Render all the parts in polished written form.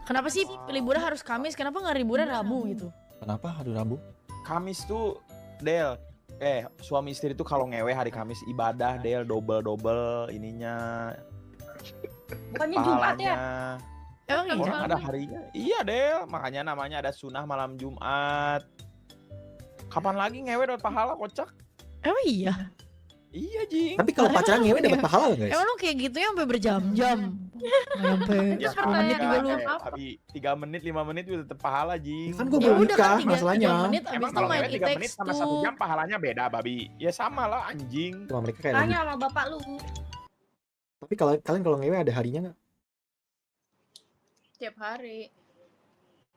Kenapa sih liburan harus Kamis? Kenapa nggak liburan Rabu gitu? Kenapa hari Rabu? Kamis tuh Del, suami istri tuh kalau ngewe hari Kamis ibadah Del, double ininya. Bukannya Jumat ya? Emang iya? Orang ada harinya. Iya Del, makanya namanya ada sunnah malam Jumat. Kapan lagi ngewe dapat pahala kocak? Emang iya? Iya Jing. Tapi kalau pacaran ngewe dapat pahala guys? Emang lu kayak gitu ya sampai berjam-jam? Sampai Ya 10 menit juga lu. Tapi 3 menit 5 menit itu tetap pahala Jing. Kan gue Ya belum udah nikah kan 3 masalahnya. menit abis Emang itu kalau main ngewe It 3 menit Takes sama 1 Two. jam pahalanya beda babi. Ya sama lah anjing. Cuma mereka kayak lagi. Tanya sama bapak lu. Tapi kalau kalian kalau ngewe ada harinya nggak? Tiap hari.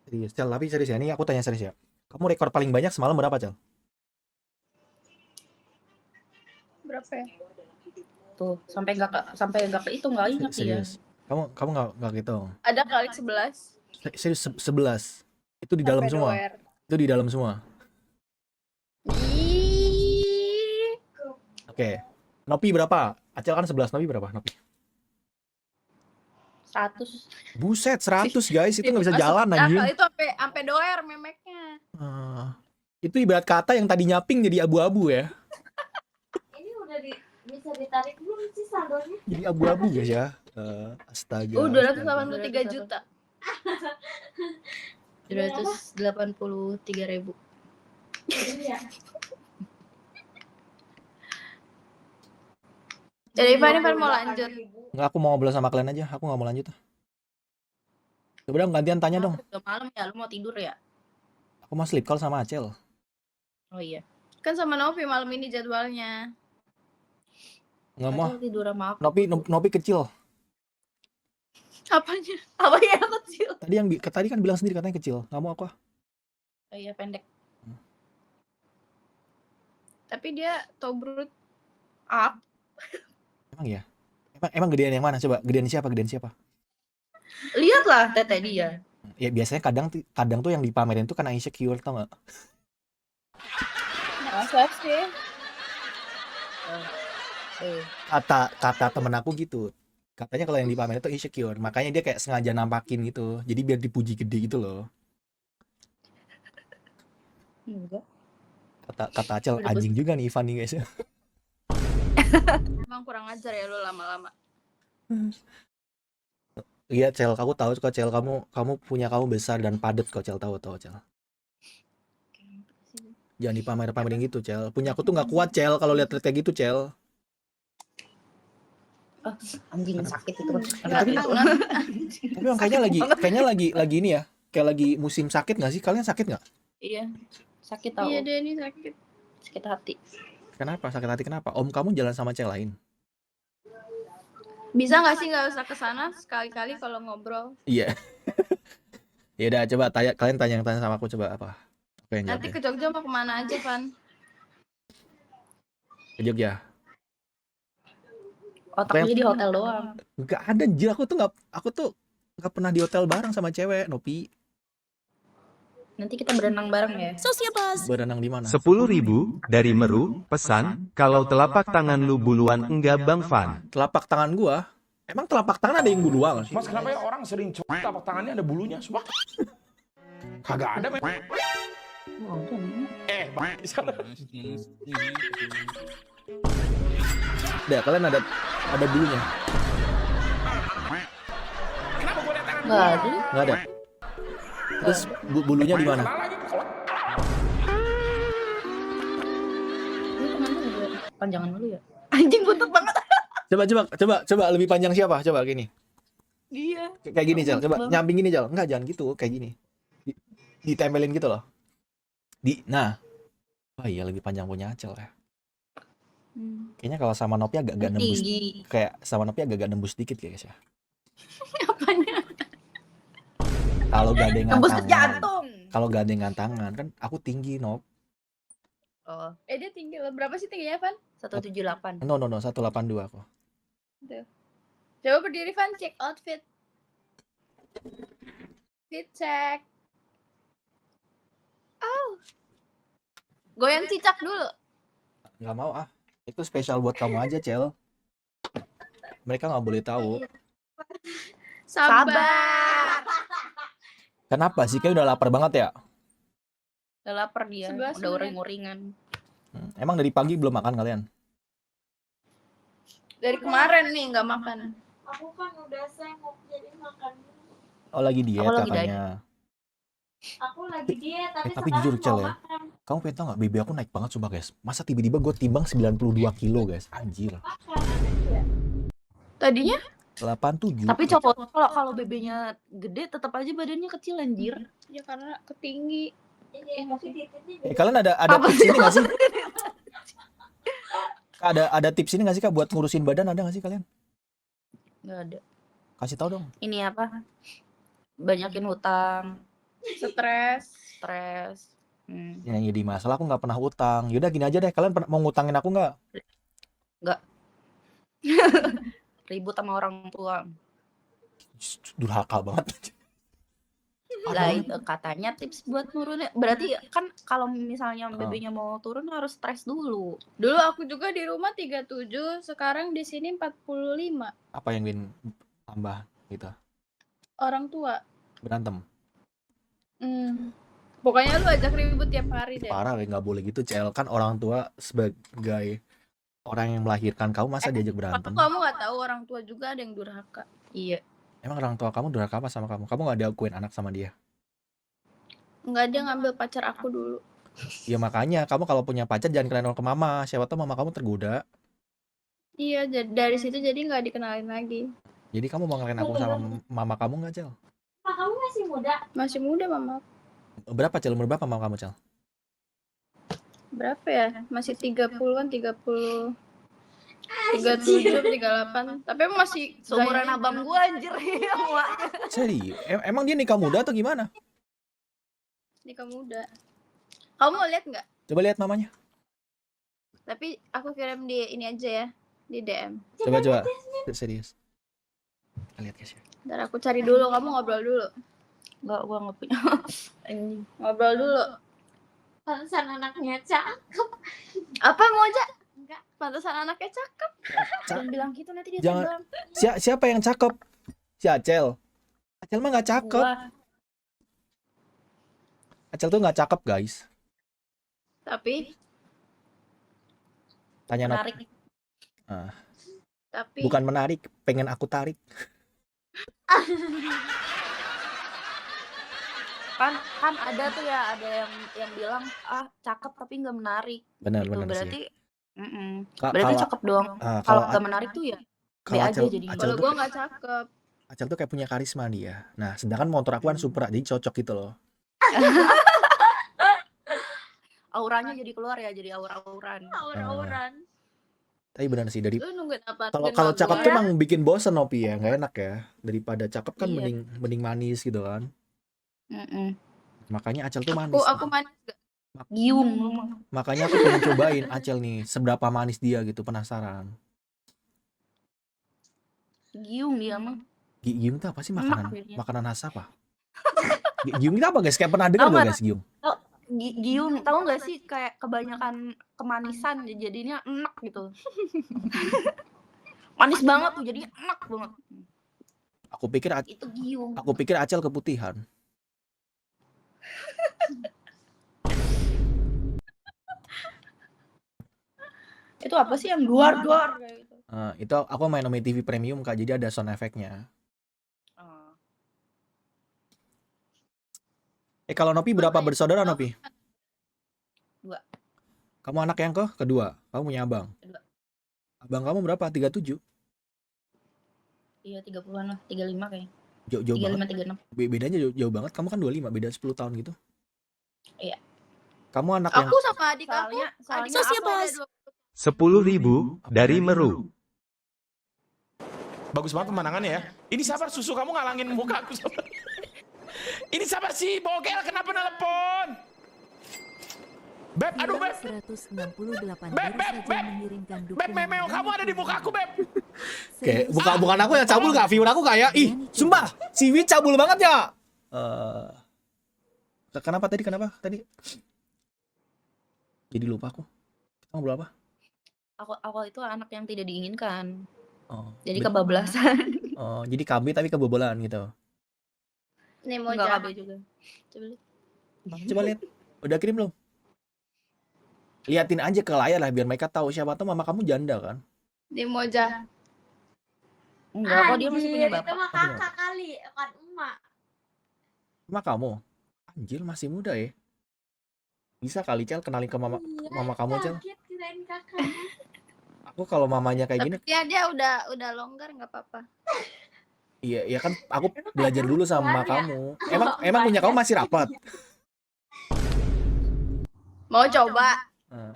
Serius, Cel, tapi serius ya, ini aku tanya serius ya. Kamu rekor paling banyak semalam berapa, Cel? Berapa ya? Tuh, sampai enggak itu enggak ingat dia. Serius. Kamu nggak gitu. Ada kali 11. Serius 11. Itu di dalam Sampai semua. doer. Itu di dalam semua. Ih. Oke. Nopi berapa? Acel kan 11, Nopi berapa? Nopi. 100. Buset, 100 guys, itu nggak bisa jalan anjing. Akal itu sampai doer memeknya. Itu ibarat kata yang tadi nyaping jadi abu-abu ya. Ini udah bisa ditarik belum sih saldonya? Jadi abu-abu guys ya. Astaga. 283 juta. 283.000. Iya. Jadi Ivan mau lanjut. Nggak, aku mau ngobrol sama kalian aja. Aku nggak mau lanjut. Coba dong gantian tanya dong. Udah malam ya, lu mau tidur ya? Aku mau sleep call sama Acel. Oh iya. Kan sama Novi malam ini jadwalnya. Nggak mau. Acel tidur sama aku. Nopi kecil. Apanya? Apa ya kecil? Tadi kan bilang sendiri katanya kecil. Nggak mau aku. Oh iya pendek. Tapi dia tobrut up. Emang ya? Emang gedean yang mana? Coba gedean siapa? Lihatlah tete dia. Ya biasanya kadang tuh yang dipamerin tuh kan insecure, tau nggak? Masa sih? Kata temen aku gitu. Katanya kalau yang dipamerin tuh insecure, makanya dia kayak sengaja nampakin gitu. Jadi biar dipuji gede gitu loh. Enggak. Kata Acel anjing juga nih Ivan nih guys. Emang kurang ajar ya lu lama-lama. Iya Cel, aku tahu kok Cel, kamu punya kamu besar dan padat kok Cel, tahu Cel. Jangan dipamer-pamerin gitu Cel. Punya aku tuh nggak kuat Cel kalau lihat kayak gitu Cel. Anjing sakit itu. Tapi emang kayaknya lagi ini ya, kayak lagi musim sakit nggak sih? Kalian sakit nggak? Iya. Sakit tau. Iya deh ini sakit. Sakit hati. Kenapa? Sakit hati kenapa? Om kamu jalan sama cewek lain? Bisa nggak sih nggak usah kesana sekali-kali kalau ngobrol. Iya. Ya udah coba kalian tanya sama aku coba apa? Apa yang Nanti ke Jogja mau kemana aja Van? Ke Jogja. Otaknya di hotel doang. Gak ada anjir, aku tuh nggak pernah di hotel bareng sama cewek, Nopi. Nanti kita berenang bareng ya. Sosiabas. Berenang di mana? 10.000 dari Meru, pesan, kalau telapak tangan lu buluan enggak Bang Van. Telapak tangan gua. Emang telapak tangan ada yang buluan sih? Mas kenapa ya orang sering telapak tangannya ada bulunya? Sumpah. Kagak ada, men. Ada, kalian ada bulunya? Kenapa gua lihat tangan? Nggak ada. Terus bulunya di mana? Panjangan dulu ya. Anjing buntut banget. Coba lebih panjang siapa? Coba gini. Iya. Kayak gini, Cel. Coba nyamping gini, Cel. Enggak, jangan gitu, kayak gini. Ditempelin gitu loh. Nah. Oh iya, lebih panjang punya Acel ya. Kayaknya kalau sama Nopi agak nembus. Kayak sama Nopi agak nembus dikit ya, guys ya. Apanya? Kalau gandengan Tembus ke tangan. jantung. Kalau gandengan tangan kan aku tinggi, Nop. Oh. Dia tinggi loh. Berapa sih tingginya, Van? 178. No, 182 aku. Tuh. Coba berdiri, Van, cek outfit. Fit check. Oh. Goyang cicak dulu. Nggak mau ah. Itu spesial buat kamu aja, Cel. Mereka nggak boleh tahu. Sabar. Kenapa sih? Kayak udah lapar banget ya? Udah lapar dia, 11 udah menit. uring-uringan. Emang dari pagi belum makan kalian? Dari kemarin nih nggak makan. Aku kan udah sengok jadi makan. Oh lagi diet Aku lagi katanya. Aku lagi diet tapi Tapi sekarang jujur, Cel, mau ya. makan. Kamu pengen tau gak? BB aku naik banget coba guys. Masa tiba-tiba gue timbang 92 kilo guys. Anjir. Tadinya 87. Tapi cowok kalau BB-nya gede tetap aja badannya kecil anjir. ya karena ketinggi. Ini tapi titiknya Kalian ada Apa tips ini gak sih? Ada tips ini gak sih Kak buat ngurusin badan, ada gak sih kalian? Nggak ada. Kasih tahu dong. Ini apa? Banyakin hutang, Stres. stres. Yang jadi masalah aku nggak pernah utang. Yaudah gini aja deh, kalian mau ngutangin aku nggak? Ribut sama orang tua. Durhaka banget. Lah itu katanya tips buat nurunin. Berarti kan kalau misalnya BB-nya mau turun harus stres dulu. Dulu aku juga di rumah 37, sekarang di sini 45. Apa yang ingin tambah gitu? Orang tua. Berantem. Pokoknya lu ajak ribut tiap hari deh. Parah, nggak boleh gitu, Cel. Kan orang tua sebagai orang yang melahirkan kamu masa diajak berantem? Kamu nggak tahu orang tua juga ada yang durhaka. Iya. Emang orang tua kamu durhaka apa sama kamu? Kamu nggak diakuin anak sama dia? Nggak, dia ngambil pacar aku dulu. Ya makanya kamu kalau punya pacar jangan kenalin ke mama. Siapa tahu mama kamu tergoda. Iya, dari situ jadi nggak dikenalin lagi. Jadi kamu mau ngelain aku sama mama kamu nggak, Cel? Mak, kamu masih muda. Masih muda mama. Berapa, Cel? Umur berapa mama kamu, Cel? Berapa ya? Masih 30-an, 30. 37, 38. Tapi emang masih Seumuran gayanya abang gua anjir. Muanya. Serius? Emang dia nikah muda atau gimana? nikah muda. Kamu mau lihat nggak? Coba lihat mamanya. Tapi aku kirim di ini aja ya, di DM. Coba. Serius. Kita lihat guys ya. Ntar aku cari dulu, kamu ngobrol dulu. Enggak, gua enggak punya. Ngobrol dulu. Pantesan anaknya cakep. Apa Moja? Enggak. Pantesan anaknya cakep. Jangan bilang gitu nanti dia Jangan. terbang. Siapa yang cakep? Si Acel. Acel mah nggak cakep. Gua. Acel tuh nggak cakep guys. Tapi Tanya Nop. Menarik. tapi Bukan menarik, pengen aku tarik. Kan ada tuh ya, ada yang bilang cakep tapi nggak menarik. Benar Gitu. sih. Berarti Ka- berarti kalau- cakep doang. Kalau Kalau nggak menarik tuh ya kalau be aja Acel, jadinya. Acel kalau tuh gua nggak cakep. Acel tuh kayak punya karisma dia. Nah, sedangkan motor aku kan Supra, jadi cocok gitu loh. Auranya jadi keluar ya, jadi aura-auran. Aura-auran. Tapi benar sih dari Lu nungguin apa? kalau cakep tuh emang bikin bosen Nopi ya, nggak enak ya. Daripada cakep kan Iya. mending manis gitu kan. Makanya Acel tuh manis. Aku manis gak? Giung. Makanya aku pengen cobain Acel nih, seberapa manis dia gitu, penasaran. Giung dia mah. Giung itu apa sih Enak makanan? jadinya. Makanan khas apa? Giung itu apa guys? Kayak pernah dengar Tahu gue nggak? guys Giung. Giung, tahu nggak sih kayak kebanyakan kemanisan jadinya enak gitu. Manis banget tuh jadinya enak banget. Aku Itu giung. pikir Acel keputihan. Itu apa sih yang duar-duar kayak gitu? Itu aku main Omi TV Premium Kak, jadi ada sound effect-nya. Kalau Nopi berapa bersaudara Nopi? 2. Kamu anak yang kedua? Kamu punya abang? Kedua. Abang kamu berapa? 37? Iya 30-an lah, 35 kayaknya. Jauh banget. 35 36. Bedanya jauh banget. Kamu kan 25, beda 10 tahun gitu. Iya. Kamu anak yang Aku sama adik aku. Soalnya Adik aku ada ada 10.000 dari Meru. Bagus banget pemandangannya ya. Ini sabar, susu kamu ngalangin muka aku. Sabar. Ini sabar sih, Bogel kenapa nelpon? Beb, aduh Beb. 168 Beb, baru saja Beb. mengirimkan Beb, dukungan memeo kamu ada di muka aku, Beb. Oke, bukan aku yang cabul gak? Viewer aku kayak, ih, sumpah, si Wit cabul banget ya. Kenapa tadi? Jadi lupa aku. Kita ngobrol apa? Aku itu anak yang tidak diinginkan. Oh, Jadi kebablasan. jadi kambing tapi kebobolan gitu. Nih Enggak Moja. KB juga. Coba lihat. Coba lihat. Udah kirim belum? Liatin aja ke layar lah biar mereka tahu siapa tahu mama kamu janda kan. Nih Moja. Enggak kok dia masih punya Anjir, itu bapak. mah kakak kali, bukan emak. Mama kamu. Anjir masih muda ya. Bisa kali Cel kenalin ke mama kamu Cel. Kaget kirain kakak. Aku kalau mamanya kayak gini, Ya dia udah longgar nggak apa-apa. iya ya kan aku belajar dulu sama kamu. Emang punya kamu masih rapat. Mau coba? Nah,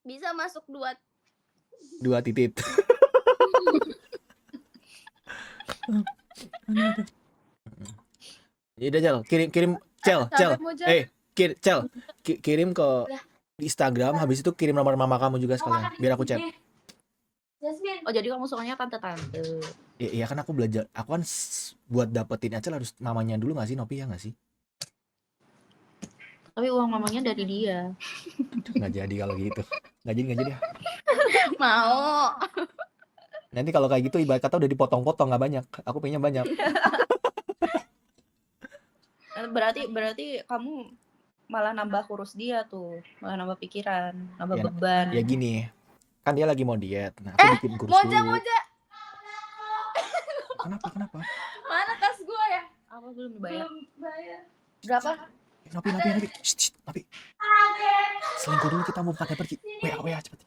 Bisa masuk 2 titik. Ya udah Cel, kirim Cel. Capek, Moja. Cel, kirim ke di Instagram, habis itu kirim nomor mama kamu juga sekalian, biar aku chat. Jasmine. Oh jadi kamu sukanya tante-tante. Iya kan aku belajar, aku kan buat dapetin Acel harus mamanya dulu nggak sih Nopi ya nggak sih? Tapi uang mamanya dari dia. Nggak jadi kalau gitu, nggak jadi ya. Mau. Nanti kalau kayak gitu ibarat kata udah dipotong-potong nggak banyak, aku pengennya banyak. Berarti kamu malah nambah kurus dia tuh, malah nambah pikiran, nambah Ya, beban. Ya gini, kan dia lagi mau diet, nah aku bikin kurus Moja, dulu. Moja. Kenapa? Mana tas gua ya? Apa belum dibayar? Bayar. Berapa? Nopi. Shh, Nopi. Selingkuh dulu kita mau buka pergi. WA cepet.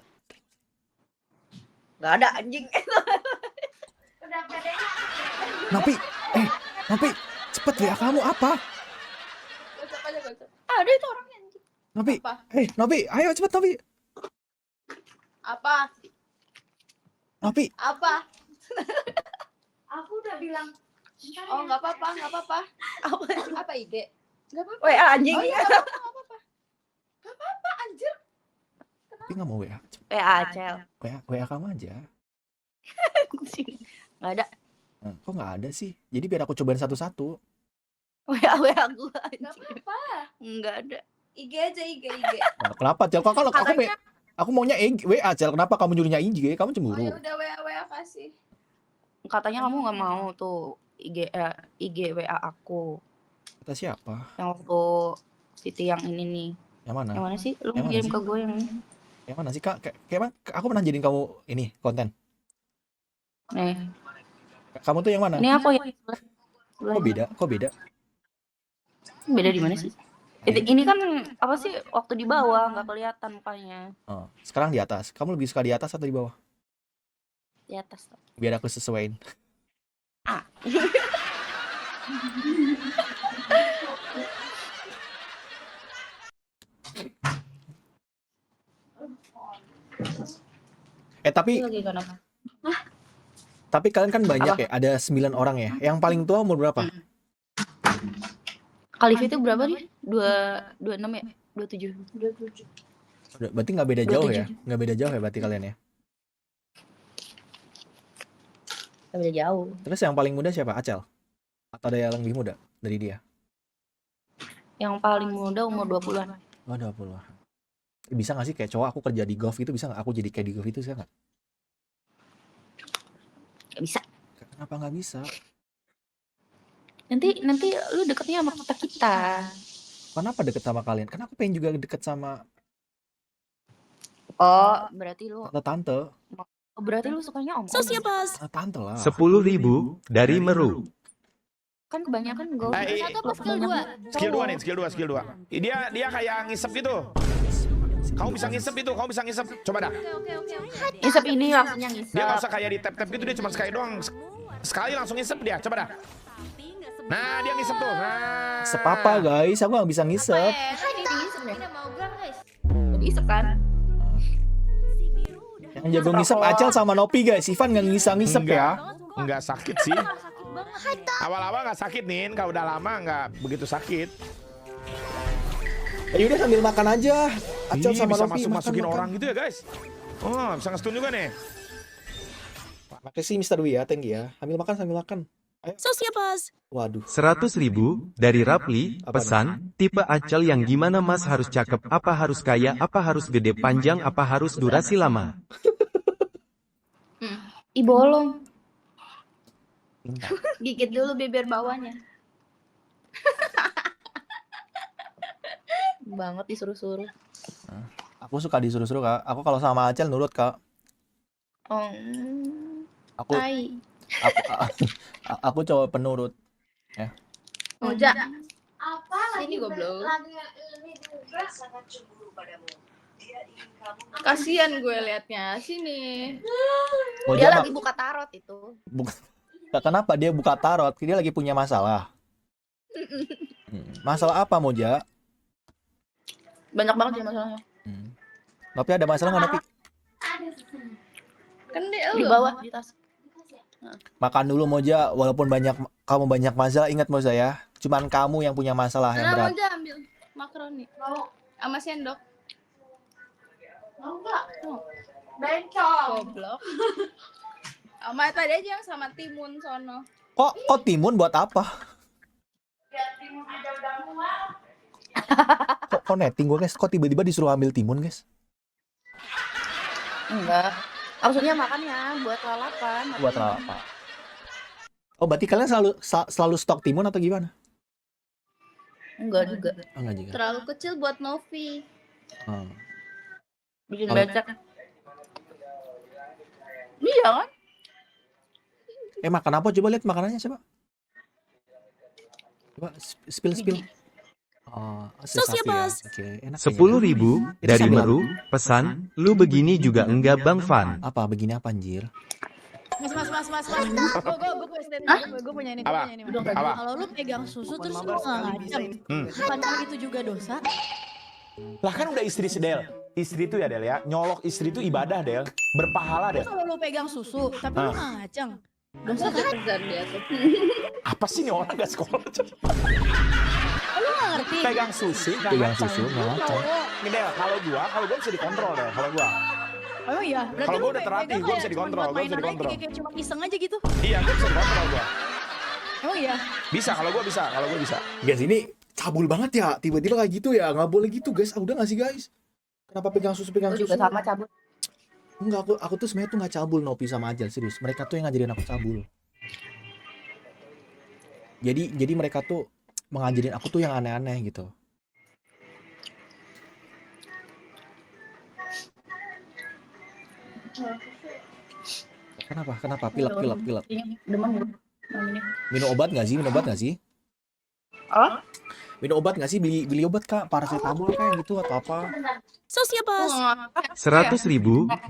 Gak ada anjing. Udah pede. Nopi, cepet WA kamu apa? Gocap aja gocap. Ada itu orangnya anjing. Nopi, Apa? Nopi, ayo cepet Nopi. Apa? Nopi, Apa? Aku udah bilang. Oh nggak apa-apa. Apa ide? Nggak apa-apa. WA anjing. Oh iya nggak apa-apa anjir. Nopi nggak mau WA. WA Acel. WA kamu aja. Gak ada. Kok nggak ada sih? Jadi biar aku cobain satu-satu. WA gua Nggak anjing. apa-apa. Enggak ada. IG aja IG. Nah, kenapa Cel? Kalau aku maunya WA Cel. Kenapa kamu nyurinya IG? Kamu Oh cemburu. ya udah WA kasih. Katanya kamu nggak mau tuh IG WA aku. Kata siapa? Yang waktu Siti yang ini nih. Yang mana? Yang mana sih? Lu Yang mana ngirim sih? ke gue yang ini. Yang mana sih Kak? Kayak aku pernah jadiin kamu ini konten. Nih. Kamu tuh yang mana? Ini aku yang Kok beda? Beda di mana sih? Ini kan apa sih waktu di bawah nggak kelihatan mukanya. Oh, sekarang di atas. Kamu lebih suka di atas atau di bawah? Di atas. Biar aku sesuaiin. Tapi Ini lagi kenapa? kalian kan banyak ya, ada 9 orang ya. Yang paling tua umur berapa? Kalifi itu berapa nih? 26 ya? 27. Berarti nggak beda jauh 27. ya? Nggak beda jauh ya berarti kalian ya? Gak beda jauh. Terus yang paling muda siapa? Acel? Atau ada yang lebih muda dari dia? Yang paling muda umur 20-an. Oh, 20. Bisa nggak sih kayak cowok aku kerja di golf itu bisa nggak? Aku jadi kayak di golf itu bisa nggak? Gak bisa. Kenapa nggak bisa? Nanti lu deketnya sama kita. Kenapa deket sama kalian? Karena aku pengen juga deket sama Oh, berarti lu sukanya om. tante lah. 10.000 dari Meru. Kan kebanyakan gue. Satu apa skill 2? Skill 2. Dia kayak ngisep gitu. Kamu bisa ngisep itu, Coba dah. Oke. Ngisep ini langsungnya ngisep. Dia nggak usah kayak di tap-tap gitu, dia cuma sekali doang. Sekali langsung ngisep dia, coba dah. Nah, dia ngisep tuh. Nah. Sepapa guys, aku nggak bisa ngisep. Ini mau gue guys. Ngisep kan? Yang jago ngisep Acel sama Nopi guys. Ivan nggak ngisep ya. Enggak sakit sih. Awal-awal nggak sakit nih, kalau udah lama nggak begitu sakit. Ya udah sambil makan aja. Acel sama bisa Nopi masukin makan. orang gitu ya guys. Oh, bisa nge-stun juga nih. Makasih Mr. Dwi ya, thank you ya. Sambil makan. Ayo. Waduh. 100.000 dari Rapli. Pesan, tipe Acel yang gimana mas? Harus cakep, apa harus kaya, apa harus gede panjang, apa harus durasi lama? Bolong. Gigit dulu bibir bawahnya. banget disuruh-suruh. Aku suka disuruh-suruh kak. Aku kalau sama Acel nurut kak. Oh, Aku Tai. aku cowok penurut. Moja. Apa Sini, goblok. lagi ini juga sangat cemburu padamu. Dia ingin kamu Kasian gue liatnya. Sini. Moja dia mah- lagi buka tarot itu. Kenapa dia buka tarot? Dia lagi punya masalah. Masalah apa Moja? Banyak banget ya masalahnya. Nopi ada masalah nggak Nopi? ada sesama. Kan dia Di lu. bawah di tas. Makan dulu Moja. Walaupun kamu banyak masalah, ingat Moja ya. Cuman kamu yang punya masalah yang Nah, berat. Moja ambil makaroni. Mau Sama sendok. mau nggak? Oh, Bencong. goblok. Sama tadi aja yang sama timun sono. Kok timun buat apa? Biar timun aja udah mual. Kok netting gue guys? Kok tiba-tiba disuruh ambil timun guys? Enggak. Maksudnya makannya buat lalapan. Buat apa? Oh berarti kalian selalu stok timun atau gimana? Enggak juga. Enggak juga. Terlalu kecil buat Novi. Bikin Kalau- becek. Iya kan? Makan apa? Coba lihat makanannya coba. Coba spill. Oh, sesapi ya. Oke, enak. 10.000 Itu dari sambil- Meru, pesan, lu begini juga enggak Bang Fan. Apa begini apa anjir? Mas. Gue punya ini. Apa? Apa? Kalau lu pegang susu terus lu nggak ngacem, bukankah itu juga dosa? Lah kan udah istri Del. Istri itu ya Del ya. Nyolok istri itu ibadah Del. Berpahala Del. Kalau lu pegang susu, tapi lu nggak ngaceng, dosa kan? Kejar dia tuh. Apa sih nih orang gak sekolah? Lu nggak ngerti? Pegang susu, Pegang susu nggak ngaceng. Ini Del, kalau gua bisa dikontrol Del. Kalau gua. Oh iya, berarti Kalau lu gua udah terlatih, pegang gua kayak bisa cuma dikontrol, buat gua bisa mainan aja, dikontrol. kayak cuma iseng aja gitu. Iya, gua bisa dikontrol gua. Emang iya? Bisa, kalau gua bisa. Guys ini cabul banget ya. Tiba-tiba kayak gitu ya. Nggak boleh gitu guys. Udah nggak sih guys? Kenapa pegang susu? Gue juga sama cabut. Enggak, aku tuh sebenarnya tuh nggak cabul Nopi sama Ajel serius. Mereka tuh yang ngajarin aku cabul. Jadi mereka tuh mengajarin aku tuh yang aneh-aneh gitu. Kenapa? Pilek. Demam gue. Minum obat nggak sih? Ah? Minum obat nggak sih? Beli obat kak, paracetamol kayak gitu atau apa? 100.000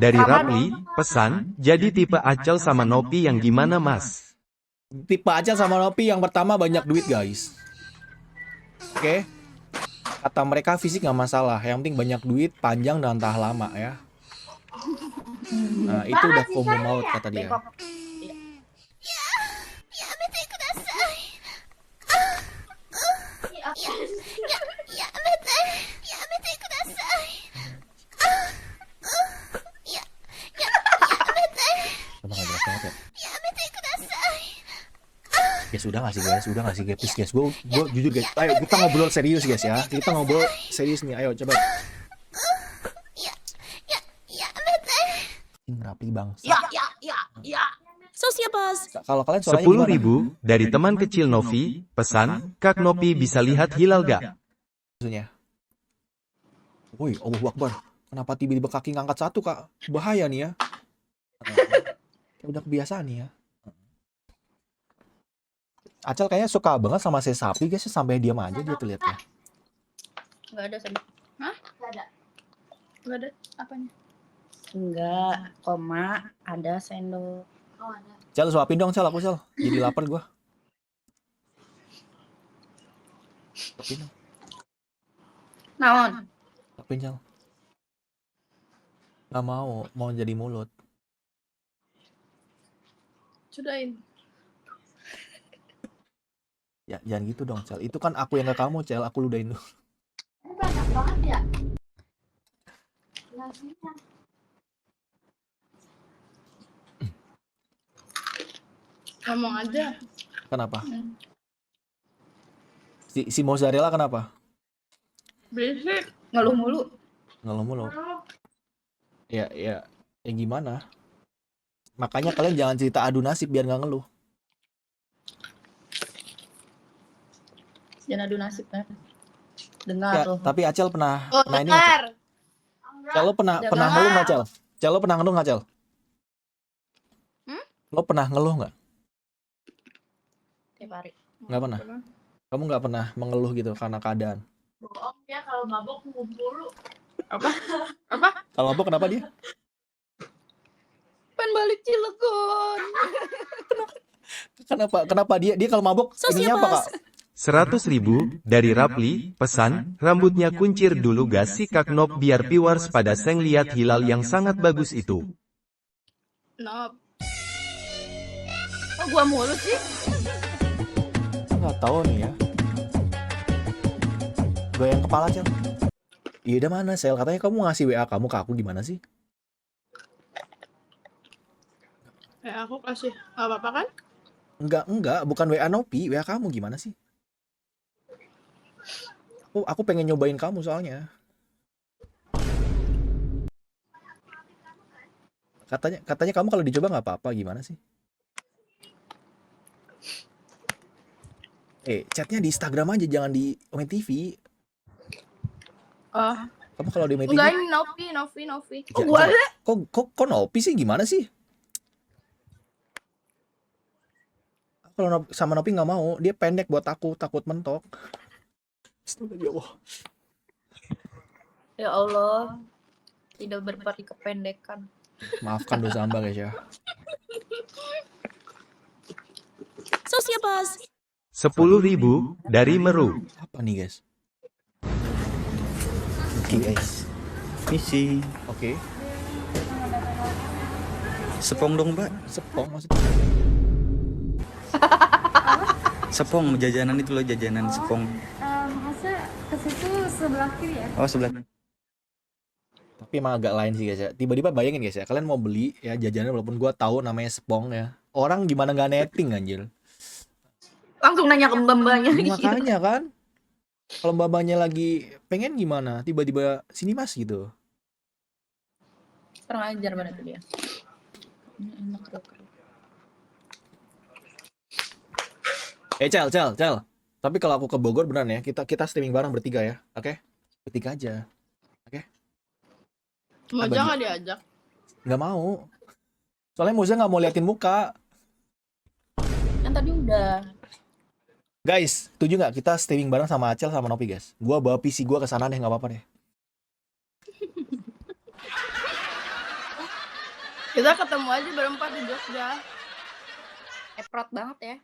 dari Rapli, pesan, jadi tipe Acel sama Nopi yang gimana Mas? Tipe Acel sama Nopi yang pertama banyak duit guys. Oke. Kata mereka fisik nggak masalah, yang penting banyak duit, panjang dan tahan lama ya. Nah itu udah combo maut kata dia. Bengkok. Coba nggak jelas banget ya. Guys udah nggak sih guys, please guys. Gue jujur guys. Ayo kita ngobrol serius guys ya. Kita ngobrol serius nih. Ayo coba. Rapi bang. Ya. Kalau kalian suaranya gimana? 10.000 dari teman kecil Novi, pesan, Kak Nopi bisa lihat hilal gak? Maksudnya. Woi, Allahu Akbar. Kenapa tiba-tiba kaki ngangkat satu kak? Bahaya nih ya. Udah kebiasaan nih ya. Acel kayaknya suka banget sama si sapi guys, sampai diam aja dia tuh liatnya. Enggak ada sama. Enggak ada apanya? Enggak, koma, ada sendok. Oh ada. Cel suapin dong Cel, aku Cel. Jadi lapar gua. Suapin dong, Naon? suapin Cel. Gak mau jadi mulut. Sudahin. Ya jangan gitu dong Cel. Itu kan aku yang ke kamu Cel, aku ludahin dulu. Ini banyak banget ya. Nasinya. Ngomong aja. Kenapa? Si mozzarella kenapa? Berisik. Ngeluh mulu. Ngeluh mulu. Ya gimana? Makanya kalian jangan cerita adu nasib biar nggak ngeluh. Jangan adu nasib kan. Dengar Ya, tuh. tapi Acel pernah Oh, ini nggak, Cel? dengar. Cel, lo pernah Dengar. ngeluh nggak, Cel? Cel, lo pernah ngeluh nggak, Cel? Lo pernah ngeluh nggak? Tiap hari. Nggak pernah. Kamu nggak pernah mengeluh gitu karena keadaan? Bohong dia kalau mabok ngumpul. Kalau mabuk kenapa dia? Pengen balik Cilegon. Kenapa dia kalau mabuk ininya apa, Kak? 100.000 dari Rapli, pesan, rambutnya kuncir dulu gas si Kaknop biar viewers pada seng lihat hilal yang sangat bagus itu. Nop. Oh, gua mulu sih. Nggak tahu nih ya. Goyang kepala, Cel. Iya, udah mana, Sel? Katanya kamu ngasih WA kamu ke aku gimana sih? Aku kasih. Gak apa-apa kan? Enggak, bukan WA Nopi, WA kamu gimana sih? Aku pengen nyobain kamu soalnya. Katanya kamu kalau dicoba nggak apa-apa, gimana sih? Chatnya di Instagram aja, jangan di Omen TV. Oh, Kamu kalau di Omen TV, enggak ini Novi. kok Nopi sih, gimana sih? Kalau sama Nopi nggak mau, dia pendek buat aku, takut mentok. Astagfirullah. Ya Allah. Tidak berperi kependekan. Maafkan dosa hamba, guys ya. Sosiapas. 10.000 dari Meru. Apa nih, guys? Oke guys, misi Oke, sepong dong mbak, sepong maksudnya. sepong jajanan itu loh, jajanan sepong. Masa ke situ sebelah kiri ya? Oh sebelah. Tapi emang agak lain sih, guys ya. Tiba-tiba bayangin, guys ya, kalian mau beli ya jajanan walaupun gua tahu namanya sepong ya. Orang gimana nggak netting, anjir. Langsung nanya ke mbak-mbaknya. Makanya kan. Kalau mbak-mbaknya lagi pengen gimana, tiba-tiba sini mas gitu. Kurang ajar banget dia. Ini enak tuh. Cel. Tapi kalau aku ke Bogor beneran ya, kita streaming bareng bertiga ya. Oke? Bertiga aja. Moja nggak diajak? Nggak mau. Soalnya Moza nggak mau liatin muka. Kan tadi udah. Guys, setuju nggak kita streaming bareng sama Acel sama Nopi, guys? Gua bawa PC gua ke sana deh, nggak apa-apa deh. Kita ketemu aja berempat di Jogja. Eprot banget ya.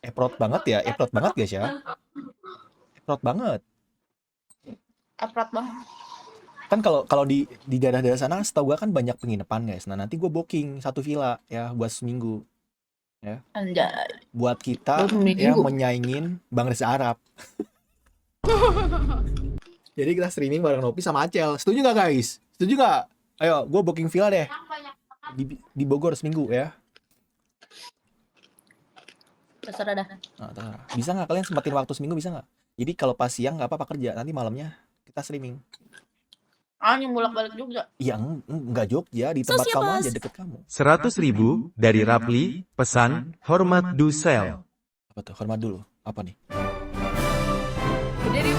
Eprot banget guys ya. Eprot banget. Eprot banget. Kan kalau di daerah-daerah sana setahu gua kan banyak penginapan, guys. Nah, nanti gua booking satu villa ya buat seminggu. Ya. Anjay. Buat kita Buat seminggu. ya menyaingin Bang Reza Arab. Jadi kita streaming bareng Nopi sama Acel. Setuju nggak, guys? Setuju nggak? Ayo, gua booking villa deh. Di Bogor seminggu ya. Terserah dah. Nah, terserah. Bisa nggak kalian sempatin waktu seminggu, bisa nggak? Jadi kalau pas siang nggak apa-apa kerja, nanti malamnya kita streaming. Yang bolak-balik juga. Ya nggak Jogja, di tempat kamu aja, deket kamu. 100.000 dari Rapli, pesan, hormat do sell. Apa tuh? Hormat dulu. Apa nih? Berdiri.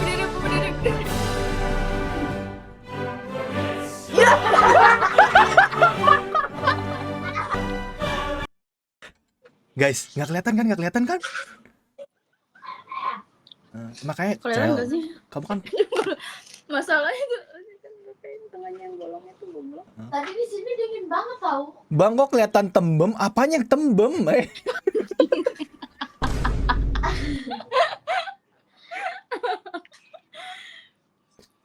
Guys, nggak kelihatan kan? Makanya Kelihatan Cel, nggak sih? kamu kan Masalahnya tuh tengahnya yang bolongnya tuh goblok. Tadi di sini dingin banget tau. Bang kok kelihatan tembem? Apanya yang tembem?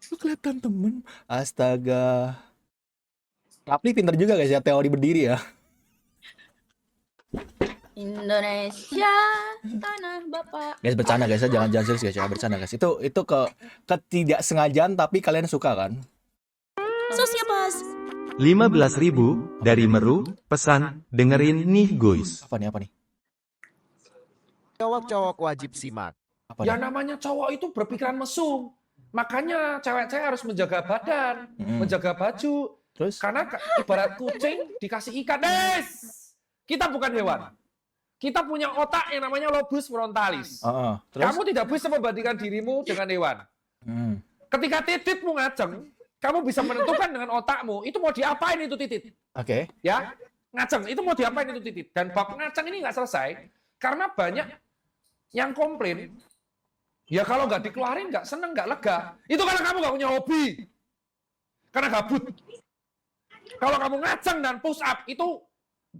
Kok kelihatan tembem? Astaga. Rapli pinter juga, guys ya, teori berdiri ya. Indonesia, tanah bapak. Guys, bercanda guys ya, jangan serius guys ya, bercanda guys. Itu ketidaksengajaan tapi kalian suka kan? Sosiapas. 15.000 dari Meru, pesan, dengerin nih guys. Apa nih? Cowok-cowok wajib simak. Apa Ya nih? namanya cowok itu berpikiran mesum. Makanya cewek-cewek harus menjaga badan, menjaga baju. Terus? Karena ibarat kucing dikasih ikan. Kita bukan hewan. Kita punya otak yang namanya lobus frontalis. Terus? Kamu tidak bisa membandingkan dirimu dengan hewan. Ketika titikmu ngaceng, kamu bisa menentukan dengan otakmu, itu mau diapain itu titik. Oke. Ya, ngaceng, itu mau diapain itu titik. Dan bab ngaceng ini nggak selesai, karena banyak yang komplain, ya kalau nggak dikeluarin nggak seneng, nggak lega. Itu karena kamu nggak punya hobi. Karena gabut. Kalau kamu ngaceng dan push up, itu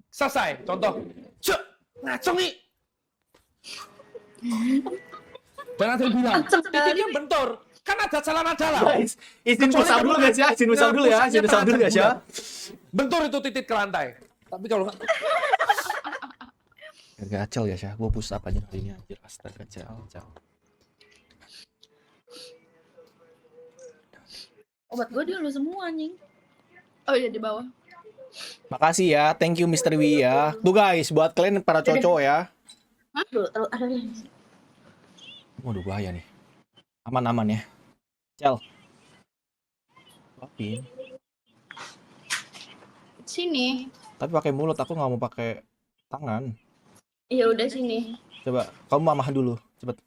selesai. Contoh, cek, ngaceng nih. Dan ada yang bilang, titiknya bentur. Kan ada celana dalam. Guys, izin push up dulu guys ya. Izin push up dulu ya. Izin push up dulu guys ya. Bentur itu titik ke lantai. Tapi kalau nggak, Gacel guys ya. Gue push up aja hari ini anjir. Astaga, gacel. Obat gue dulu semua anjing. Oh iya di bawah. Makasih ya. Thank you Mr. Wi ya. Tuh guys, buat kalian para cowok ya. Aduh, ada. Waduh bahaya nih. Aman-aman ya. Cel. Tapi Sini. pakai mulut, aku nggak mau pakai tangan. Ya udah sini. Coba kamu mamah dulu, cepet.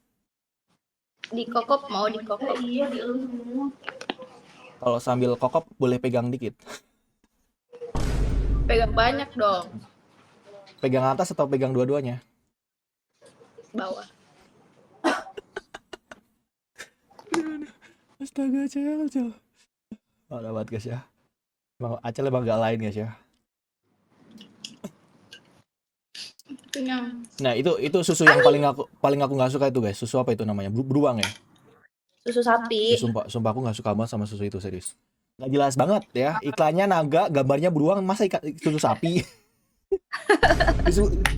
Dikokop mau dikokop. Iya, di lu semua. Kalau sambil kokop boleh pegang dikit. Pegang banyak dong. Pegang atas atau pegang dua-duanya? Bawah. Astaga, Acel. Parah banget guys ya. Acel emang gak lain guys ya. Kenyang. Nah itu susu yang paling aku nggak suka itu guys. Susu apa itu namanya? Beruang ya? Susu sapi. Sumpah aku nggak suka banget sama susu itu, serius. Nggak jelas banget ya. Iklannya naga, gambarnya beruang, masa susu sapi?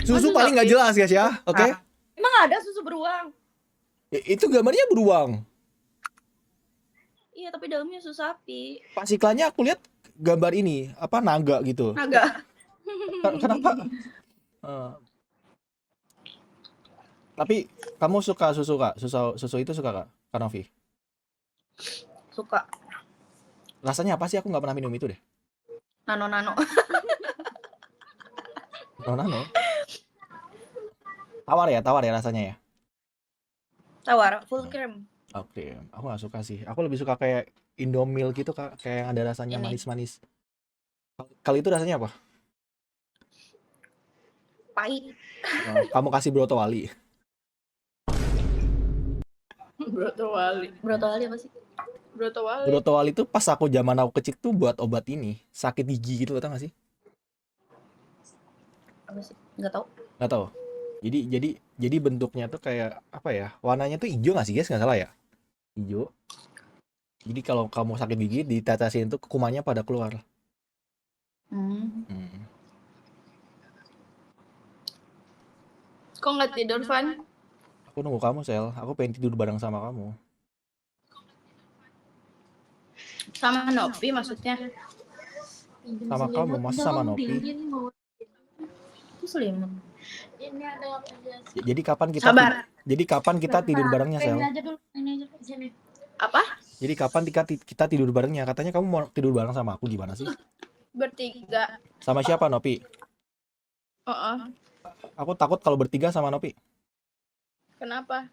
susu paling nggak jelas guys ya. Oke? Emang ada susu beruang? Itu gambarnya beruang. Iya, tapi dalamnya susu sapi. Pas iklannya aku lihat gambar ini apa naga gitu. Naga. Kenapa? Tapi kamu suka susu kak? Susu itu suka kak? Kak Novi? Suka. Rasanya apa sih? Aku nggak pernah minum itu deh. Nano. Nano. Tawar ya rasanya ya. Tawar, full cream. Oke, aku nggak suka sih. Aku lebih suka kayak Indomilk gitu kak, kayak yang ada rasanya Ini. manis-manis. Kali itu rasanya apa? Pahit. Kamu kasih broto wali. Broto wali. Broto wali apa sih? Broto wali. Broto wali tuh pas aku zaman aku kecil tuh buat obat ini, sakit gigi gitu, tau gak sih? Apa sih? Nggak tahu. Nggak tahu. Jadi bentuknya tuh kayak apa ya? Warnanya tuh hijau nggak sih guys? Nggak salah ya? Hijau. Jadi kalau kamu sakit gigi ditetesin tuh kumannya pada keluar. Kok nggak tidur, Van? Aku nunggu kamu, Sel. Aku pengen tidur bareng sama kamu. Sama Nopi maksudnya. Sama kamu, masa sama Nopi? Itu selimut. Jadi kapan kita tidur barengnya, Sel? Ini aja dulu, ini aja di sini. Apa? Jadi kapan kita tidur barengnya? Katanya kamu mau tidur bareng sama aku, gimana sih? Bertiga. Sama siapa, Nopi? Aku takut kalau bertiga sama Nopi. Kenapa?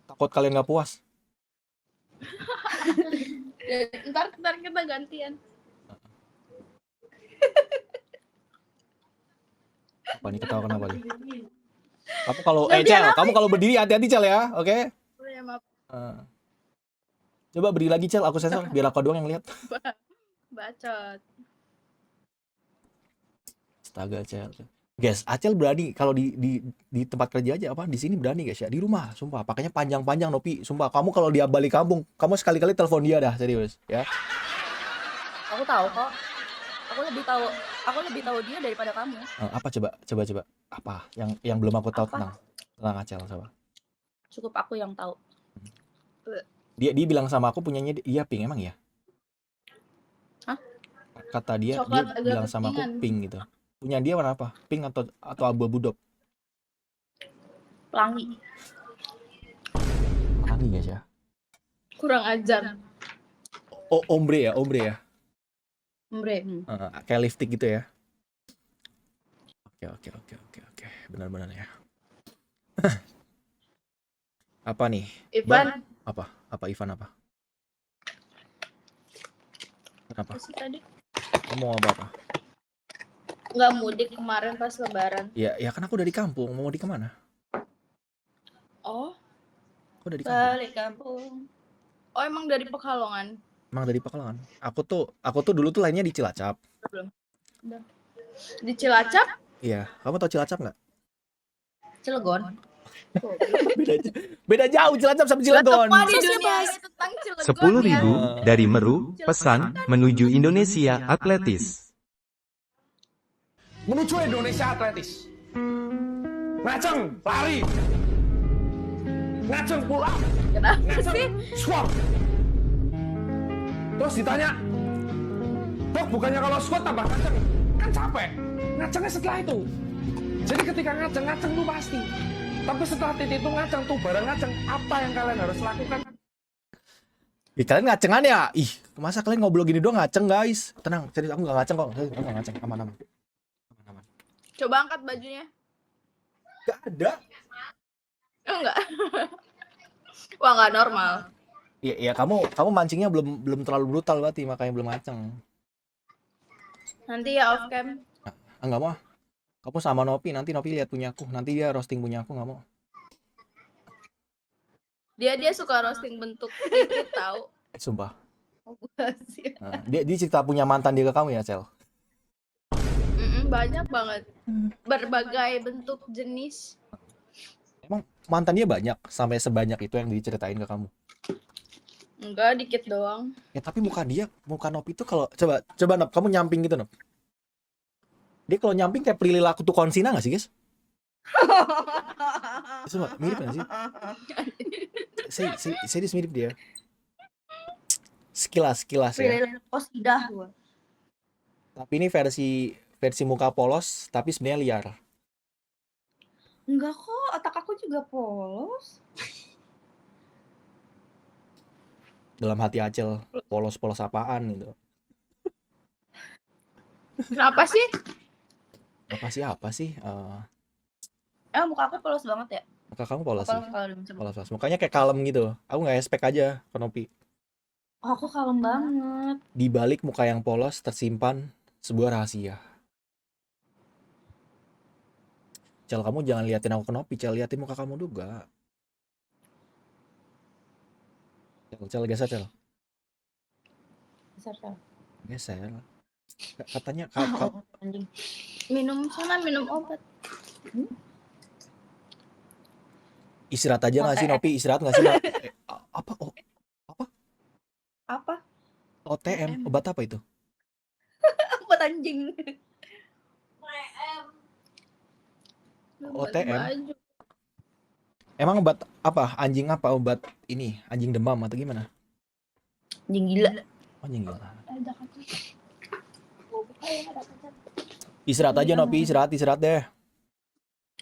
Takut kalian nggak puas. Ntar kita gantian. Apa nih, ketawa kenapa nih? Kamu kalau berdiri hati-hati Cel ya, oke? Oh ya, maaf. Coba berdiri lagi Cel, aku sensor biar aku doang yang lihat. Bacot. Astaga Cel. Guys, Acel berani kalau di tempat kerja aja apa di sini berani guys ya. Di rumah, sumpah pakainya panjang-panjang Nopi. Sumpah kamu kalau dia balik kampung, kamu sekali-kali telepon dia dah, serius ya. Aku tahu kok. Aku lebih tahu dia daripada kamu. Apa coba. Apa yang belum aku tahu tentang Acel coba. Cukup aku yang tahu. Dia bilang sama aku punyanya dia pink, emang ya? Hah? Kata dia Coklat agak bilang sama aku kepingan. pink gitu. Punya dia warna apa? Pink atau abu-abu dop? Pelangi. Pelangi guys ya. Kurang ajar. Oh, ombre ya. Ombre. Kayak lipstick gitu ya. Oke. Benar-benar ya. Apa nih? Ivan, Apa Ivan apa? Kenapa? Apa sih tadi? Kamu mau apa? Nggak mudik kemarin pas lebaran. Ya kan aku udah di kampung, mau di kemana? Oh, Aku udah di kampung. Balik kampung. oh emang dari Pekalongan. Emang dari Pekalongan. Aku tuh dulu tuh lainnya di Cilacap. Di Cilacap? Iya, kamu tau Cilacap nggak? Cilegon. Beda jauh Cilacap sama Cilegon. Semua di dunia ini tentang Cilegon 10.000 ya. dari Meru, pesan menuju Indonesia Atletis. Menuju Indonesia Atletis. Ngaceng, lari. Ngaceng, pull up. Kenapa Ngaceng, sih? squat. Terus ditanya, Dok, bukannya kalau squat tambah ngaceng? Kan capek. Ngacengnya setelah itu. Jadi ketika ngaceng tuh pasti. Tapi setelah titik itu ngaceng tuh, barang ngaceng, apa yang kalian harus lakukan? Ih, kalian ngacengan ya? Ih, masa kalian ngobrol gini doang ngaceng guys? Tenang, serius aku nggak ngaceng kok. Serius, aku nggak ngaceng, aman. Coba angkat bajunya. Gak ada. Oh, enggak. Wah, nggak normal. Iya, kamu mancingnya belum terlalu brutal berarti makanya belum ngaceng. Nanti ya off cam. Enggak mau. Kamu sama Nopi, nanti Nopi lihat punyaku, nanti dia roasting punyaku, nggak mau. Dia suka roasting bentuk titik tahu. Sumpah. Oh, gua sih. Nah, dia cerita punya mantan dia ke kamu ya, Cel? Banyak banget. Berbagai bentuk jenis. Emang mantan dia banyak sampai sebanyak itu yang diceritain ke kamu? Enggak, dikit doang. Ya tapi muka Nopi itu kalau coba Nop, kamu nyamping gitu Nop. Dia kalau nyamping kayak Prilly Latuconsina nggak sih guys? Coba mirip nggak sih? Saya mirip dia. Sekilas ya. Posidah gua. Tapi ini versi muka polos tapi sebenarnya liar. Enggak kok, otak aku juga polos. Dalam hati Acel polos-polos apaan gitu. Kenapa sih? Apa sih? Muka aku polos banget ya? Muka kamu polos sih. Polos kalau dimention. Polos. Mukanya kayak kalem gitu. Aku nggak expect aja ke Nopi. Oh, aku kalem banget. Di balik muka yang polos tersimpan sebuah rahasia. Cel, kamu jangan liatin aku ke Nopi, Cel, liatin muka kamu juga. Cel, geser, Cel. Geser. Katanya Anjing. Minum obat. istirahat aja nggak sih Nopi? Istirahat nggak sih? Apa? Apa? OTM, obat apa itu? Obat anjing. OTM. Emang obat apa? Anjing apa? Obat ini? Anjing demam atau gimana? Anjing gila. Oh, anjing gila. Istirahat aja Nopi, istirahat deh.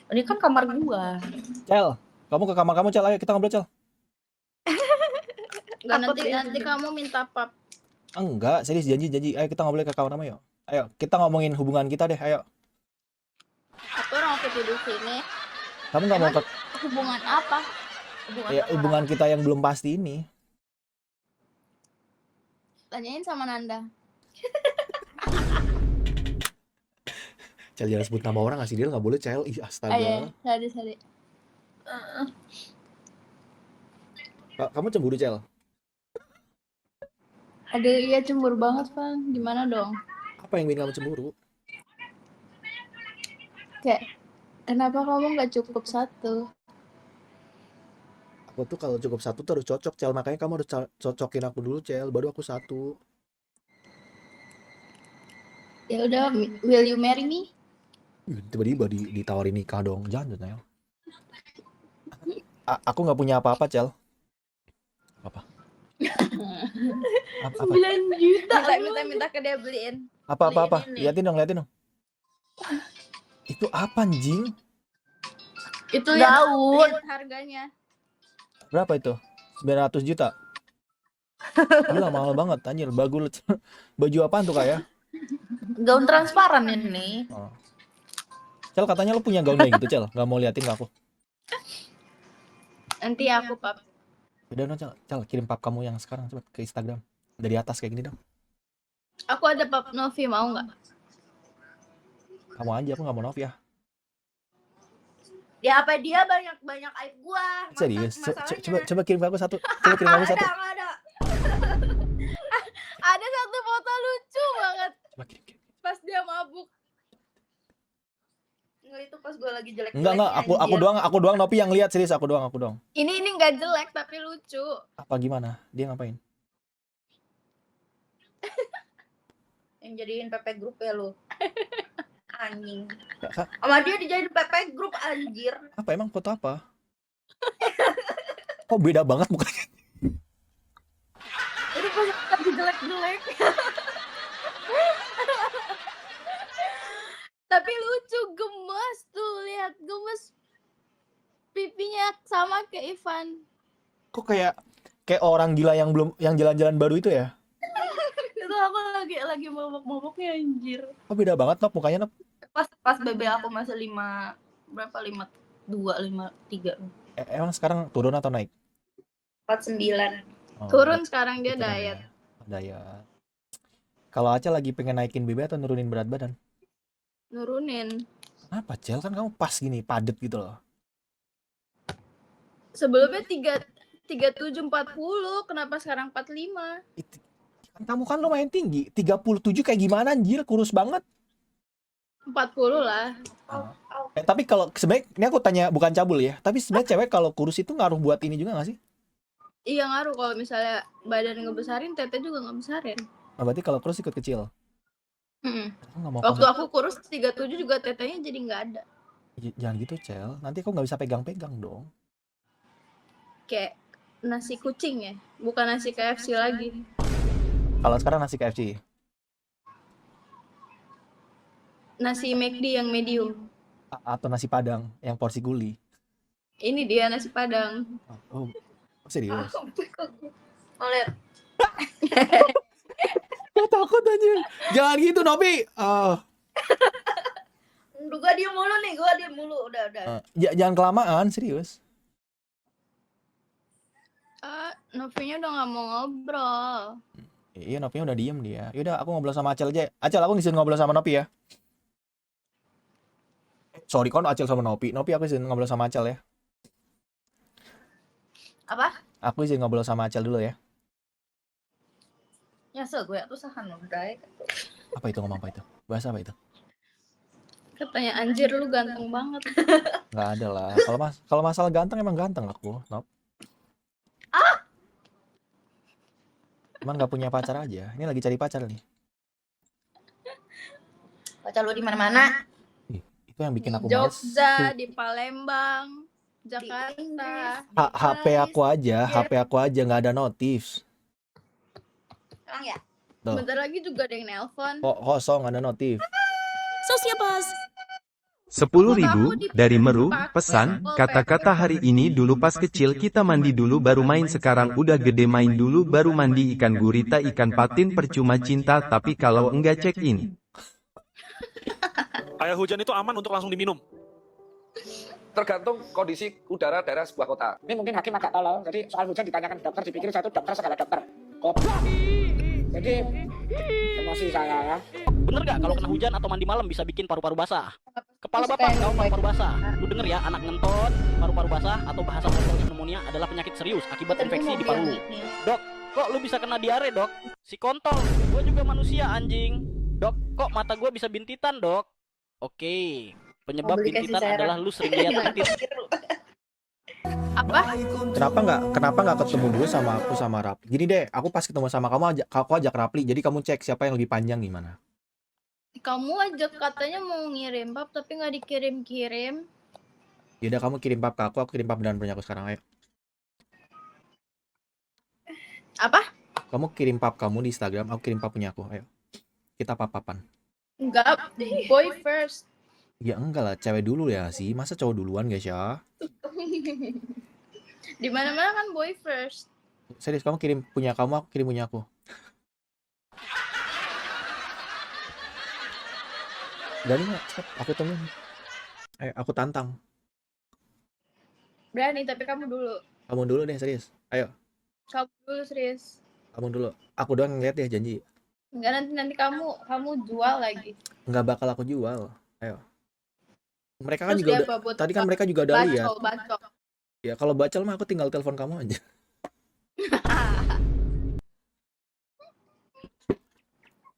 Ini kan kamar gua. Cel, kamu ke kamar kamu, Cel. Ayo kita ngobrol, Cel. Enggak, nanti kamu minta pap. Enggak, serius janji. Ayo kita ngobrol ke kamar kamu yuk. Ayo, kita ngomongin hubungan kita deh, ayo. Aku orang waktu tidur sini. Kamu nggak mau ke Hubungan apa? hubungan kita yang belum pasti ini? Tanyain sama Nanda. Cel, jangan sebut nama orang, ngasih dia nggak boleh, Cel. Ih, astaga. Sorry. Kamu cemburu, Cel? Aduh, iya cemburu banget, Bang. Gimana dong? Apa yang bikin kamu cemburu? Kayak, kenapa kamu nggak cukup satu? Aku tuh kalau cukup satu tuh harus cocok, Cel. Makanya kamu harus cocokin aku dulu, Cel. Baru aku satu. Ya udah, will you marry me? Tiba-tiba ditawarin nikah dong. Jangan, Cel. Aku nggak punya apa-apa, Cel. Apa? 9 juta. Minta ke dia beliin. Apa? Beliin ini. Liatin dong. Itu apa, anjing? Itu Daun. yang harganya. Berapa itu? 900 juta. Gila, mahal banget, anjir. Bagus. Baju apaan tuh, Kak ya? Gaun transparan ini. Oh. Cel, katanya lu punya gaun kayak gitu, Cel. Nggak mau liatin ke aku. Nanti aku pap. Udah no, Cal, kirim pap kamu yang sekarang coba ke Instagram. Dari atas kayak gini dong. Aku ada pap Novi, mau nggak? Kamu aja, aku nggak mau Novi ya. Ya apa dia banyak aib gua. Serius, Masalahnya. coba kirim ke aku satu. Coba kirim ke aku satu. Nggak ada. Ada satu foto lucu banget Coba kirim. pas dia mabuk. Nggak, itu pas gua lagi jelek. Enggak, aku doang Novi yang lihat, serius aku doang. Ini nggak jelek tapi lucu. Apa gimana? Dia ngapain? Yang jadiin PP grup ya lu. Anjing. Kak, Sama dia dijadiin PP grup anjir. apa emang foto apa? Kok beda banget mukanya? Itu pas lagi jelek-jelek. Tapi lucu, gemes tuh, lihat gemes. Pipinya sama kayak Ivan. Kok kayak orang gila yang jalan-jalan baru itu ya? Itu aku lagi mabok-maboknya anjir. Kok beda banget Nop mukanya Nop? Pas BB aku masih 52, 53. Emang sekarang turun atau naik? 49. Oh, Turun sekarang dia itu diet. Diet. Kalau Aca lagi pengen naikin BB atau nurunin berat badan? Nurunin. Kenapa Cel? Kan kamu pas gini, padet gitu loh. Sebelumnya 37 40, kenapa sekarang 45? Kan kamu kan lumayan tinggi. 37 kayak gimana anjir? Kurus banget. 40 lah. Tapi kalau sebenarnya ini aku tanya bukan cabul ya. Tapi sebenarnya cewek kalau kurus itu ngaruh buat ini juga gak sih? Iya ngaruh, kalau misalnya badan ngebesarin, tete juga ngebesarin. Nah, berarti kalau kurus ikut kecil. Aku nggak mau Waktu aku kurus 37 juga tetenya jadi nggak ada. Jangan gitu Cel. Nanti aku nggak bisa pegang-pegang dong. Kayak nasi kucing ya, bukan nasi KFC lagi. Kalau sekarang nasi KFC. Nasi McD yang medium. Atau nasi Padang yang porsi guli. Ini dia nasi Padang. Oh, serius? Oleh. Gak takut aja. Jangan gitu Nopi. Gua diem mulu. Udah. Jangan kelamaan, serius. Novinya udah nggak mau ngobrol. Iya, Nopinya udah diem dia. Yaudah, aku ngobrol sama Acel aja. Acel, aku ngizin ngobrol sama Nopi ya. Sorry, kon Acel sama Nopi. Nopi, aku izin ngobrol sama Acel ya. Apa? Aku izin ngobrol sama Acel dulu ya. Nyesel gue tuh sahan udah. Apa itu ngomong apa itu? Bahasa apa itu? Katanya anjir lu ganteng banget. Nggak ada lah. Kalau masalah ganteng emang ganteng aku, Nop. Cuman nggak punya pacar aja. Ini lagi cari pacar nih. Pacar lu di mana-mana. Itu yang bikin aku males. Jogja, di Palembang, Jakarta. HP aku aja nggak ada notif. Emang ya? Tuh. Bentar lagi juga ada yang nelpon. Kok kosong ada notif. Sosiapos. 10.000 dari Meru, pesan, kata-kata hari ini dulu pas kecil kita mandi dulu baru main sekarang udah gede main dulu baru mandi ikan gurita ikan patin percuma cinta tapi kalau enggak check in. Air hujan itu aman untuk langsung diminum. Tergantung kondisi udara daerah sebuah kota. Ini mungkin hakim agak tolol, jadi soal hujan ditanyakan dokter, dipikir saya itu dokter segala dokter. Goblok. Jadi emosi saya ya. Bener gak kalau kena hujan atau mandi malam bisa bikin paru-paru basah? Kepala bapak tahu paru-paru basah. Lu denger ya, anak ngentot, paru-paru basah atau bahasa pokoknya pneumonia adalah penyakit serius akibat infeksi di paru. Dok, kok lu bisa kena diare dok? Si kontol, gua juga manusia anjing. Dok, kok mata gua bisa bintitan dok? Oke, penyebab bintitan adalah lu sering lihat bintit. Apa? Kenapa nggak ketemu dulu sama aku sama Rapli? Gini deh, aku pas ketemu sama kamu aku ajak Rapli. Jadi kamu cek siapa yang lebih panjang gimana? Kamu ajak katanya mau ngirim pap tapi nggak dikirim-kirim. Yaudah kamu kirim pap ke aku kirim pap dan punya aku sekarang ayo. Apa? Kamu kirim pap kamu di Instagram, aku kirim pap punya aku, ayo. Kita pap-papan. Enggak, boy first. Ya enggak lah, cewek dulu ya sih. Masa cowok duluan guys ya? Di mana-mana kan boy first. Serius, kamu kirim punya kamu, aku kirim punya aku. Berani nggak? Aku temuin. Ayo, aku tantang. Berani, tapi kamu dulu. Kamu dulu deh, serius. Ayo, Kamu dulu serius. kamu dulu. Aku doang ngeliat ya, janji. Enggak, nanti kamu jual lagi. Nggak bakal aku jual. Ayo. Mereka kan Terus juga dia udah, apa buat tadi kan mereka juga udah lihat. bacok. Ya kalau bacol mah aku tinggal telepon kamu aja.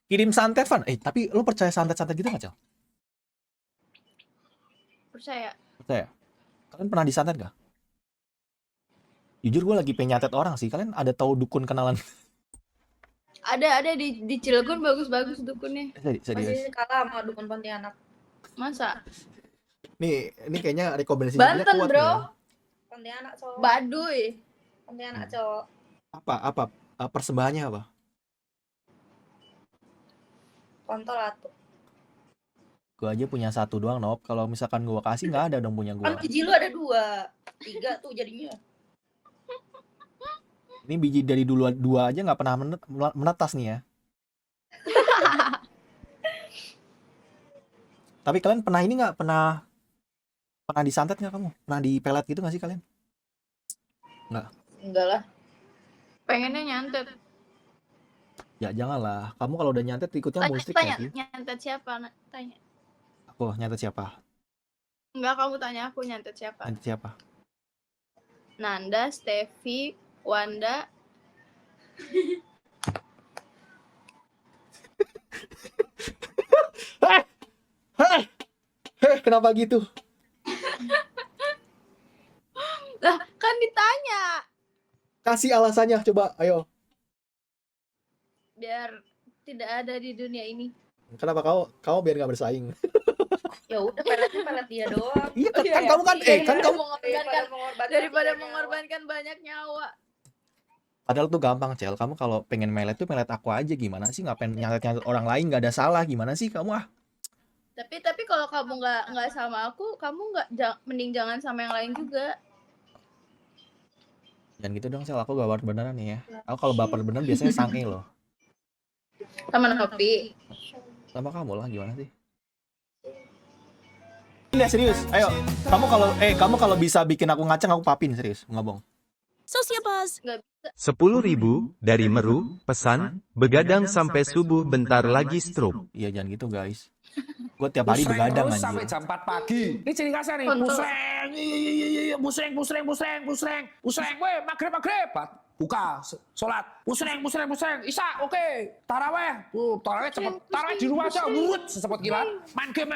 Kirim santet, Van. Tapi lu percaya santet-santet gitu nggak, Cel? Percaya. Percaya? Kalian pernah disantet nggak? Jujur gue lagi pengen nyatet orang sih. Kalian ada tahu dukun kenalan? Ada di Cilegon bagus-bagus dukunnya. Serius. Masih kalah sama dukun Pontianak. Masa? Nih, ini kayaknya rekomendasinya dia Banten, kuat bro. nih. Pontianak cowok. Baduy. Pontianak cowok. Apa persembahannya apa? Kontol atuh. Gue aja punya satu doang, Nop. Kalau misalkan gue kasih nggak ada dong punya gue. Kan biji lu ada 2. 3 tuh jadinya. Ini biji dari dua aja nggak pernah menetas nih ya. Tapi kalian pernah ini nggak pernah disantet nggak kamu? Pernah dipelet gitu nggak sih kalian? Nggak. Enggak lah. Pengennya nyantet. Ya janganlah. Kamu kalau udah nyantet ikutnya musik ya sih. Nyantet siapa? Tanya. Aku nyantet siapa? Enggak, kamu tanya aku nyantet siapa? Nyantet siapa? Nanda, Steffi, Wanda. Kenapa gitu? Lah, kan ditanya. Kasih alasannya coba, ayo. Biar tidak ada di dunia ini. Kenapa kau biar nggak bersaing? Ya udah pelet dia doang. Iya kan kamu kan kamu Daripada mengorbankan banyak nyawa. padahal tuh gampang, Cel. Kamu kalau pengen melet tuh melet aku aja, gimana sih? Ngapain nyantet orang lain, nggak ada salah, gimana sih kamu ah? Tapi kalau kamu nggak sama aku, kamu mending jangan sama yang lain juga. Jangan gitu dong, Cel. Aku gak baper beneran nih ya. Aku kalau baper beneran biasanya sange loh. Sama Nopi. Sama kamu lah, gimana sih? Ini serius. Ayo, kamu kalau bisa bikin aku ngaceng, aku papin serius, nggak bohong. Sosiopos. Nggak bisa. 10.000 dari Meru, pesan, begadang sampai subuh bentar lagi stroke. Iya jangan gitu guys. Gue tiap hari begadang terus anjir. sampai jam 4 pagi. Ini ciri khasnya nih. Pusreng, pusreng, weh, maghrib. Buka, sholat, pusreng, isya, oke, taraweh, taraweh cepet, taraweh di rumah aja, wurut, secepat kilat, main game,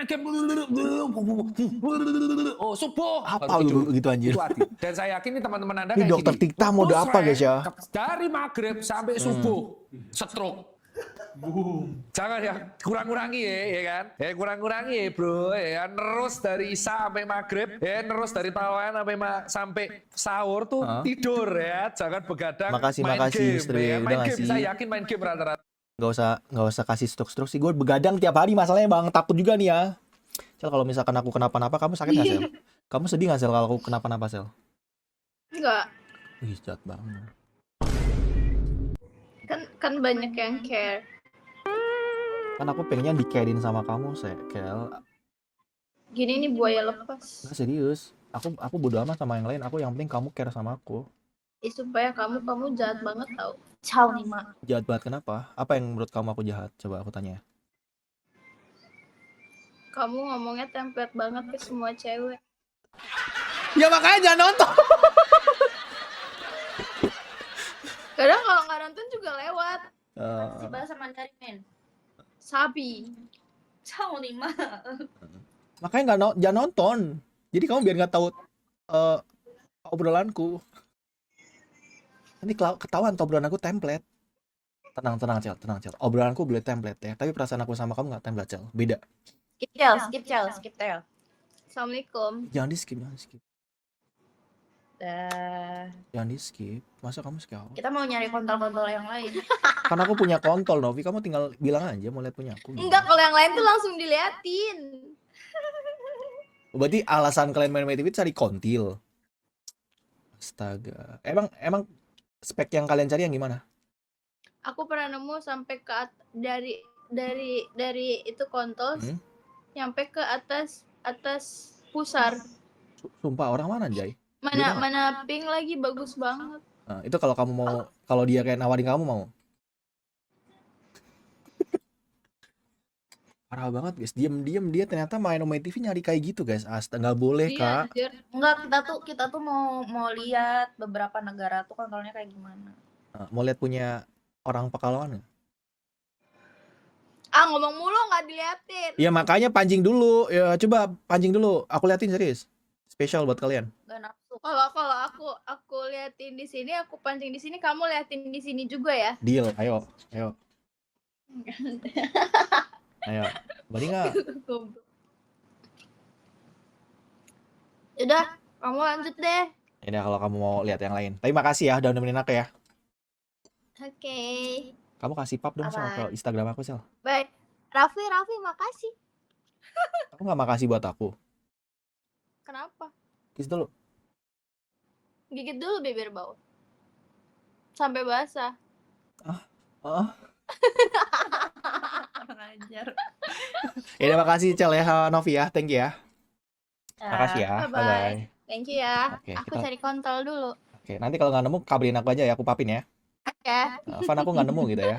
oh subuh, Apa lu gitu anjir? itu hati. Dan saya yakin nih teman-teman Anda Ini kayak dokter gini. Tikta mode apa guys ya? Dari maghrib sampai subuh, stroke. Jangan ya, kurang-kurangi ya kan? Kurang-kurangi ya bro, ya kan? Terus dari isya sampai maghrib, terus dari tarawih sampai sahur tuh tidur ya, jangan begadang. Makasih game, istri, ya. udah Main game, ngasih. saya yakin main game rata-rata. Gak usah kasih stroke sih. Gue begadang tiap hari, masalahnya bang takut juga nih ya. Sel, kalau misalkan aku kenapa-napa, kamu sakit nggak Sel? Kamu sedih nggak Sel kalau aku kenapa-napa Sel? Enggak. Ih jahat banget. Kan banyak yang care. Kan aku pengennya di-carein sama kamu, Kel. Gini nih buaya lepas. Nggak serius. Aku bodo amat sama yang lain. Aku yang penting kamu care sama aku. Supaya kamu jahat banget tau. Ciao nih mak. Jahat banget kenapa? Apa yang menurut kamu aku jahat? Coba aku tanya. Kamu ngomongnya template banget ke semua cewek. Ya makanya jangan nonton. Kadang kalau nggak nonton juga lewat. Si bahasa Mandarin men. Sabi. Ciao nih mak. Makanya jangan nonton. Jadi kamu biar nggak tahu obrolanku. Nanti ketahuan obrolan aku template. Tenang Cel. Obrolanku boleh template ya. Tapi perasaan aku sama kamu nggak template Cel. Beda. Skip Cel. Assalamualaikum. Jangan di skip. Dah. Jangan di skip. Masa kamu skip? Kita mau nyari kontol-kontol yang lain. Karena aku punya kontol Novi. Kamu tinggal bilang aja mau lihat punya aku. Enggak, kalau yang lain tuh langsung diliatin. Berarti alasan kalian main TV cari kontil. Astaga. Emang spek yang kalian cari yang gimana? Aku pernah nemu sampai ke dari itu kontol nyampe ke atas pusar. Sumpah orang mana Jay? Mana pink lagi bagus banget. Nah, itu kalau kamu mau, kalau dia kayak nawarin kamu mau. Parah banget guys, diem dia ternyata main TV nyari kayak gitu guys. Astaga, nggak boleh Iya, kak. anjir. Enggak, kita tuh mau lihat beberapa negara tuh kontrolnya kayak gimana. Mau lihat punya orang Pekalongan nggak? Ah, ngomong mulu nggak diliatin. Ya makanya pancing dulu, ya coba pancing dulu. Aku liatin serius, spesial buat kalian. Gak nafsu. Kalau aku liatin di sini, aku pancing di sini, kamu liatin di sini juga ya. Deal, ayo. Ayo, berani nggak? Udah, kamu lanjut deh. Ya kalau kamu mau lihat yang lain. Tapi makasih ya udah nemenin aku ya. Oke. Kamu kasih pap dong Sel ke Instagram aku Sel. Baik. Raffi, makasih. Aku nggak makasih buat aku. Kenapa? Kiss dulu. Gigit dulu bibir bau. Sampai basah. Ajar. Ya makasih Cel ya, Novi ya, thank you ya. Makasih ya, bye-bye. Thank you ya. Oke, Aku kita- cari kontol dulu. Oke, nanti kalau nggak nemu kabarin aku aja ya, aku papin ya. Oke. Van aku nggak nemu gitu ya.